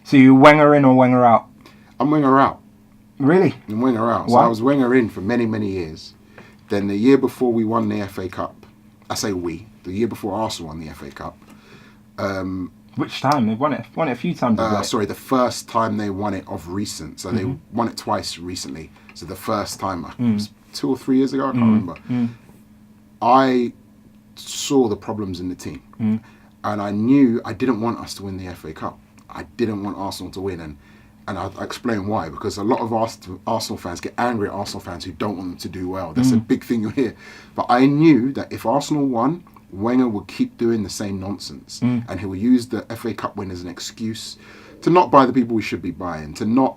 So you Wenger in or Wenger out? I'm Wenger out. Really? I'm Wenger out. So Why? I was Wenger in for many, many years. Then the year before we won the FA Cup, I say we, the year before Arsenal won the FA Cup. Which time? They've won it a few times. Sorry, the first time they won it of recent. So they won it twice recently. So the first time, it was 2 or 3 years ago, I can't remember. I saw the problems in the team. And I knew I didn't want us to win the FA Cup. I didn't want Arsenal to win. And I'll explain why. Because a lot of Arsenal fans get angry at Arsenal fans who don't want them to do well. That's a big thing you hear. But I knew that if Arsenal won, Wenger would keep doing the same nonsense, and he will use the FA Cup win as an excuse to not buy the people we should be buying, to not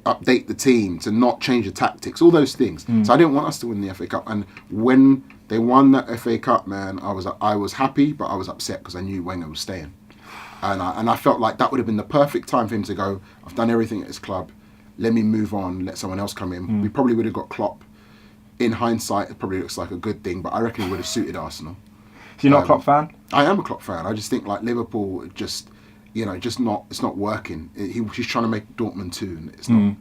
update the team, to not change the tactics, all those things. So I didn't want us to win the FA Cup, and when they won that FA Cup, man, I was happy, but I was upset because I knew Wenger was staying, and I felt like that would have been the perfect time for him to go. I've done everything at his club. Let me move on. Let someone else come in. We probably would have got Klopp. In hindsight, it probably looks like a good thing, but I reckon it would have suited Arsenal. So you're not a Klopp fan? I am a Klopp fan. I just think like Liverpool, just not. It's not working. He's trying to make Dortmund too, and it's not.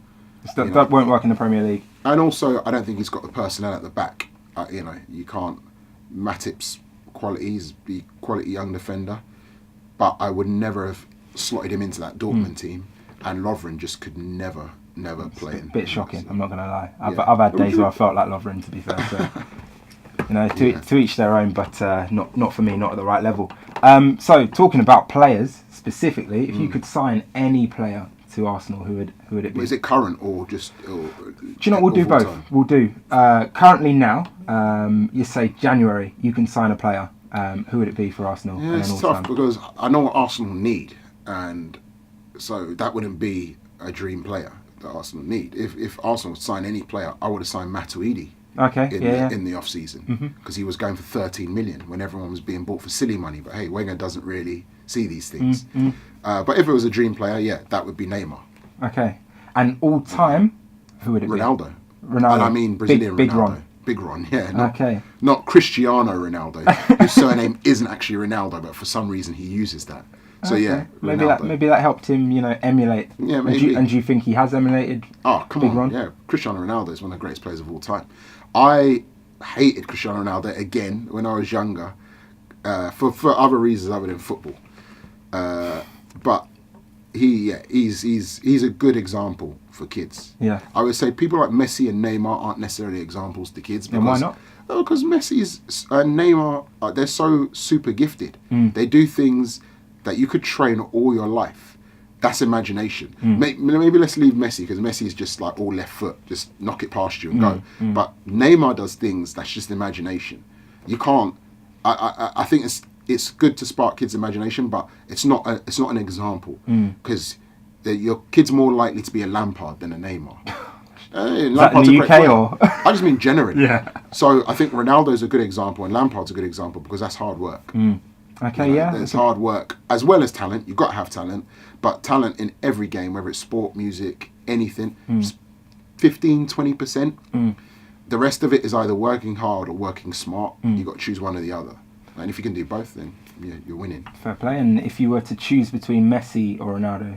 That won't work in the Premier League. And also, I don't think he's got the personnel at the back. You can't. Matip's qualities, be quality young defender, but I would never have slotted him into that Dortmund team, and Lovren just could never play. A bit shocking. I'm not going to lie. I've had days where I felt like Lovren, to be fair. So, to each their own, but not for me, not at the right level. So talking about players specifically, if you could sign any player to Arsenal, who would it be? Is it current or just? Do you know what? We'll do both. Time? We'll do currently now. You say January, you can sign a player. Who would it be for Arsenal? Yeah, it's tough because I know what Arsenal need, and so that wouldn't be a dream player that Arsenal need. If Arsenal sign any player, I would have signed Matuidi. In the off season because he was going for 13 million when everyone was being bought for silly money. But hey, Wenger doesn't really see these things. But if it was a dream player, that would be Neymar. Okay, and all time, who would it Ronaldo. be? Ronaldo. And I mean Brazilian Big Ronaldo. Ron. Big Ron, yeah. Not Cristiano Ronaldo, whose surname isn't actually Ronaldo, but for some reason he uses that. So maybe that helped him, emulate. Yeah, maybe. And do you think he has emulated? Oh, come Big on, Ron? Yeah. Cristiano Ronaldo is one of the greatest players of all time. I hated Cristiano Ronaldo again when I was younger, for other reasons other than football. But he's a good example for kids. Yeah. I would say people like Messi and Neymar aren't necessarily examples to kids. And why not? Because Messi and Neymar, they're so super gifted. They do things that you could train all your life. That's imagination. Maybe let's leave Messi, because Messi is just like all left foot, just knock it past you and go. But Neymar does things that's just imagination. You can't. I think it's good to spark kids' imagination, but it's not an example, because your kid's more likely to be a Lampard than a Neymar. Lampard's in the UK or? I just mean generally. Yeah. So I think Ronaldo's a good example and Lampard's a good example because that's hard work. Okay, yeah. There's hard work as well as talent. You've got to have talent, but talent in every game, whether it's sport, music, anything, 15, 20%. The rest of it is either working hard or working smart. You've got to choose one or the other. And if you can do both, then you're winning. Fair play. And if you were to choose between Messi or Ronaldo,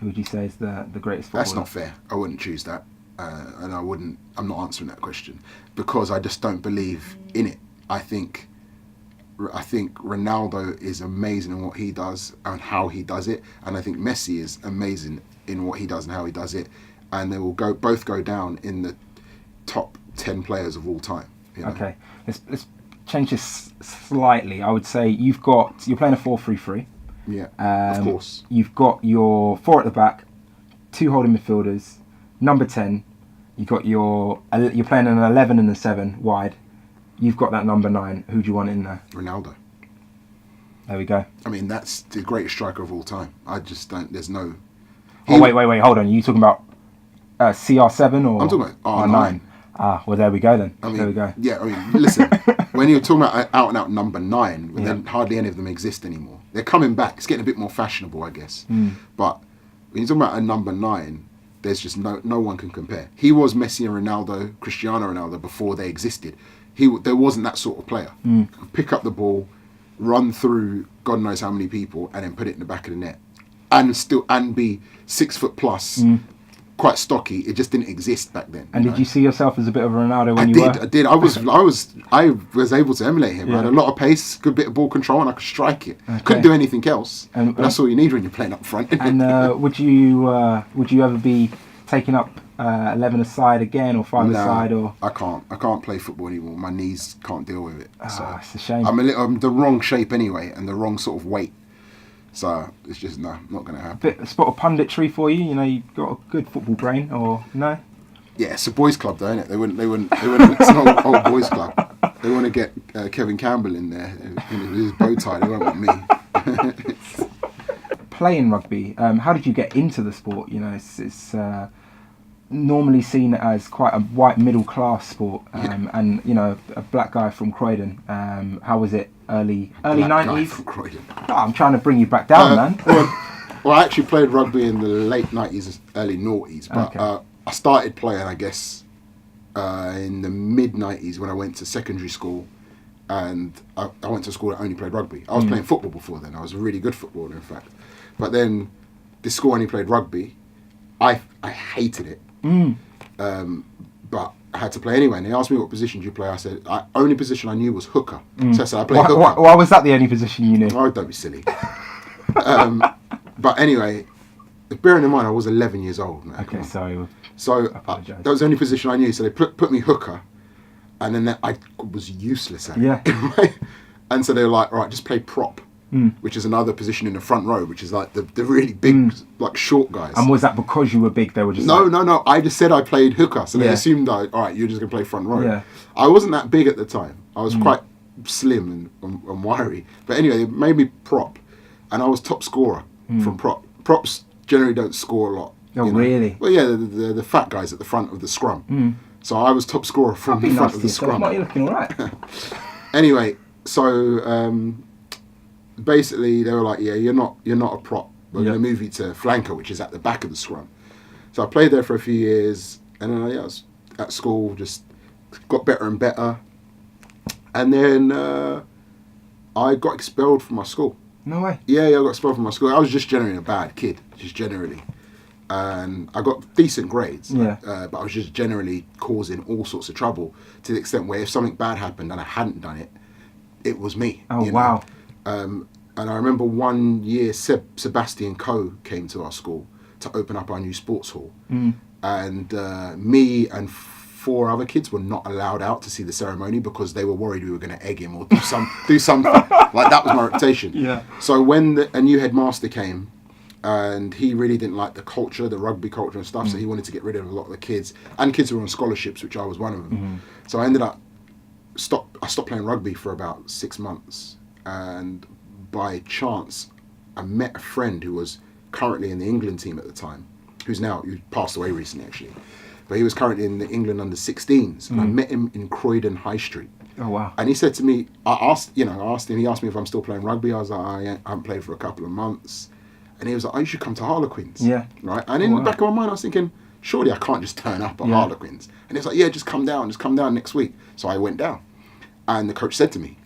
who would you say is the greatest footballer? That's not fair. I wouldn't choose that. And I'm not answering that question because I just don't believe in it. I think Ronaldo is amazing in what he does and how he does it, and I think Messi is amazing in what he does and how he does it, and they will both go down in the top 10 players of all time. Okay, let's change this slightly. I would say you're playing a 4-3-3. Yeah, of course. You've got your 4 at the back, 2 holding midfielders, number 10. You're playing an 11 and a 7 wide. You've got that number 9. Who do you want in there? Ronaldo. There we go. I mean, that's the greatest striker of all time. I just don't. There's no. Wait. Hold on. Are you talking about CR7 or? I'm talking about R9. Well, there we go then. There we go. Yeah, I mean, listen. When you're talking about out and out number 9, then hardly any of them exist anymore. They're coming back. It's getting a bit more fashionable, I guess. But when you're talking about a number 9. There's just no one can compare. He was Messi and Ronaldo, Cristiano Ronaldo before they existed. There wasn't that sort of player. He could pick up the ball, run through God knows how many people, and then put it in the back of the net, and be 6 foot plus, quite stocky. It just didn't exist back then. And did you see yourself as a bit of a Ronaldo when I did. I was able to emulate him. I had a lot of pace, good bit of ball control, and I could strike it. Okay. Couldn't do anything else. But that's all you need when you're playing up front. And would you ever be taking up 11 aside again or 5 aside? Or I can't play football anymore. My knees can't deal with it. So it's a shame. I'm the wrong shape anyway, and the wrong sort of weight. So it's just not going to happen. A spot of punditry for you. You know, you've got a good football brain, or no? Yeah, it's a boys' club, though, isn't it? They wouldn't. It's not an old boys' club. They want to get Kevin Campbell in there with his bow tie. They won't want me. Playing rugby. How did you get into the sport? You know, it's normally seen as quite a white middle class sport, and you know, a black guy from Croydon. How was it early 90s? From Croydon. Oh, I'm trying to bring you back down, man. Well, I actually played rugby in the late 90s, early noughties, but I started playing, I guess, in the mid 90s when I went to secondary school, and I went to a school that only played rugby. I was playing football before then. I was a really good footballer, in fact. But then this school only played rugby. I hated it. But I had to play anyway. And they asked me what position do you play. I said, only position I knew was hooker. So I said, I play hooker. Why was that the only position you knew? Oh, don't be silly. But anyway, bearing in mind I was 11 years old. Man, okay, sorry. So that was the only position I knew. So they put me hooker, and then I was useless at it. Yeah. And so they were like, all right, just play prop. Which is another position in the front row, which is like the really big, like short guys. And was that because you were big? They were just no. I just said I played hooker, so they assumed all right, you're just gonna play front row. Yeah. I wasn't that big at the time. I was quite slim and wiry. But anyway, they made me prop, and I was top scorer from prop. Props generally don't score a lot. Oh, you know? Really? Well, yeah, the fat guys at the front of the scrum. So I was top scorer from the front of the scrum. You're looking all right. Anyway, so. Basically, they were like, "Yeah, you're not a prop. We're going to move you to flanker, which is at the back of the scrum." So I played there for a few years, and then I was at school, just got better and better. And then I got expelled from my school. No way. Yeah, I got expelled from my school. I was just generally a bad kid, just generally, and I got decent grades. Yeah. But I was just generally causing all sorts of trouble to the extent where if something bad happened and I hadn't done it, it was me. Oh, wow. And I remember one year Sebastian Coe came to our school to open up our new sports hall. And me and 4 other kids were not allowed out to see the ceremony because they were worried we were going to egg him or do something. Like, that was my reputation. Yeah. So when a new headmaster came, and he really didn't like the culture, the rugby culture and stuff, so he wanted to get rid of a lot of the kids. And kids who were on scholarships, which I was one of them. So I ended up stopped playing rugby for about 6 months. And by chance, I met a friend who was currently in the England team at the time, who passed away recently actually, but he was currently in the England under-16s, and I met him in Croydon High Street. Oh wow! And he said to me, I asked him. He asked me if I'm still playing rugby. I was like, I haven't played for a couple of months, and he was like, oh, you should come to Harlequins. Yeah. Right. And in the back of my mind, I was thinking, surely I can't just turn up at Harlequins. And he was like, yeah, just come down next week. So I went down, and the coach said to me,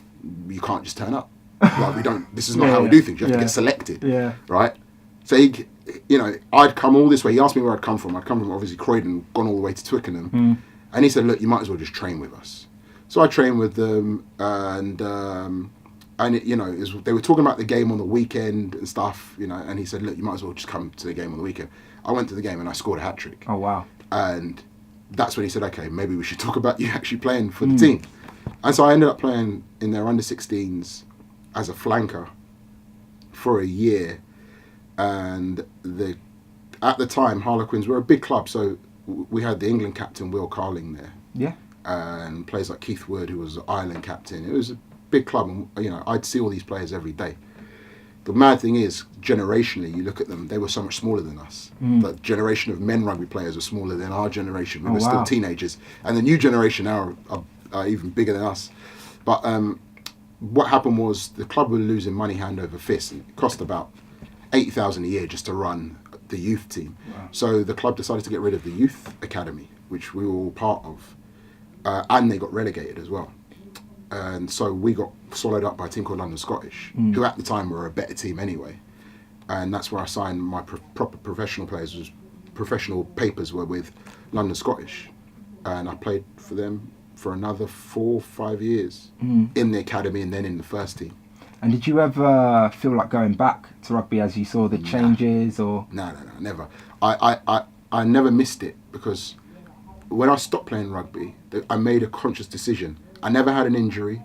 you can't just turn up. Like, this is not how we do things. You have to get selected. Yeah. Right? So I'd come all this way. He asked me where I'd come from. I'd come from obviously Croydon, gone all the way to Twickenham. And he said, look, you might as well just train with us. So I trained with them, and they were talking about the game on the weekend and stuff, and he said, look, you might as well just come to the game on the weekend. I went to the game and I scored a hat-trick. Oh, wow. And that's when he said, okay, maybe we should talk about you actually playing for the team. And so I ended up playing in their under-16s as a flanker for a year, and at the time Harlequins were a big club, so we had the England captain Will Carling there, and players like Keith Wood, who was the Ireland captain. It was a big club, and I'd see all these players every day. The mad thing is, generationally, you look at them, they were so much smaller than us. The generation of men rugby players were smaller than our generation. We were still teenagers, and the new generation now are even bigger than us. But what happened was the club were losing money hand over fist, and it cost about 80,000 a year just to run the youth team. Wow. So the club decided to get rid of the youth academy, which we were all part of, and they got relegated as well. And so we got swallowed up by a team called London Scottish, who at the time were a better team anyway. And that's where I signed my proper professional professional papers were with London Scottish. And I played for them for another 4 or 5 years in the academy and then in the first team. And did you ever feel like going back to rugby as you saw the changes, or? No, never. I never missed it, because when I stopped playing rugby, I made a conscious decision. I never had an injury.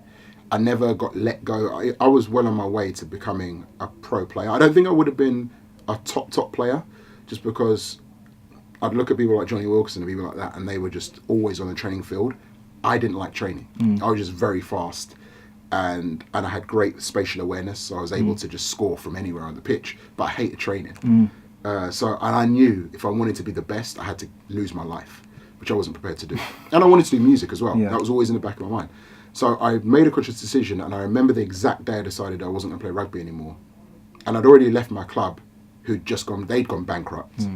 I never got let go. I was well on my way to becoming a pro player. I don't think I would have been a top player, just because I'd look at people like Johnny Wilkinson and people like that, and they were just always on the training field. I didn't like training. I was just very fast, and I had great spatial awareness, so I was able to just score from anywhere on the pitch. But I hated training. And I knew if I wanted to be the best, I had to lose my life, which I wasn't prepared to do. And I wanted to do music as well. Yeah. That was always in the back of my mind. So I made a conscious decision, and I remember the exact day I decided I wasn't going to play rugby anymore. And I'd already left my club, they'd gone bankrupt.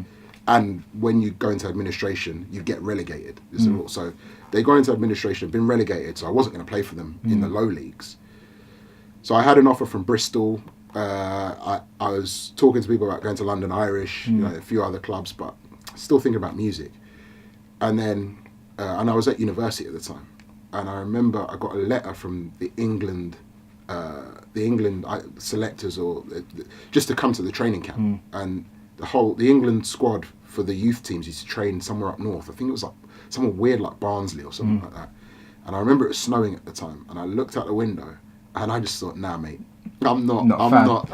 And when you go into administration, you get relegated. So they got into administration, been relegated, so I wasn't going to play for them in the low leagues. So I had an offer from Bristol. I was talking to people about going to London Irish, a few other clubs, but still thinking about music. And then, and I was at university at the time. And I remember I got a letter from the England selectors, just to come to the training camp. And the England squad for the youth teams used to train somewhere up north. I think it was like somewhere weird like Barnsley or something like that. And I remember it was snowing at the time. And I looked out the window and I just thought, nah, mate, I'm not.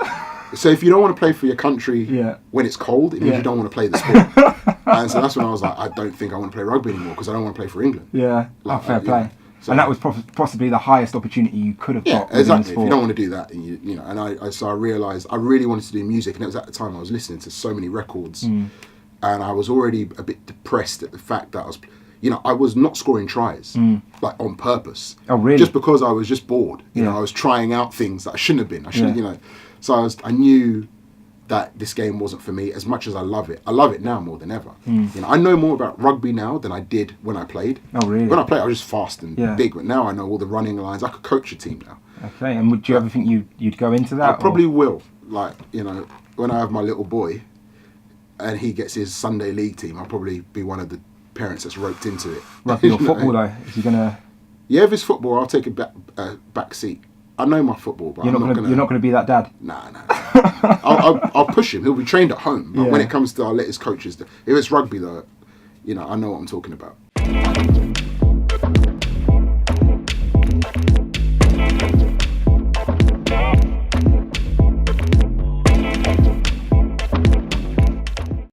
So if you don't want to play for your country when it's cold, it means you don't want to play the sport. And so that's when I was like, I don't think I want to play rugby anymore, because I don't want to play for England. Yeah, fair play. So, and that was possibly the highest opportunity you could have got. Yeah, exactly. If you don't want to do that, and so I realised I really wanted to do music, and it was at the time I was listening to so many records, and I was already a bit depressed at the fact that I was not scoring tries like on purpose. Oh, really? Just because I was just bored. I was trying out things that I shouldn't have been. So I knew that this game wasn't for me as much as I love it. I love it now more than ever. I know more about rugby now than I did when I played. Oh, really? When I played, I was just fast and big, but now I know all the running lines. I could coach a team now. Okay, and would you ever think you'd go into that? I probably will. Like, when I have my little boy and he gets his Sunday league team, I'll probably be one of the parents that's roped into it. Rugby or football, though? Is he going to... Yeah, if it's football, I'll take a back seat. I know my football, but you're not going to be that dad? Nah. I'll push him. He'll be trained at home. But when it comes to, I'll let his coaches. If it's rugby, though, I know what I'm talking about.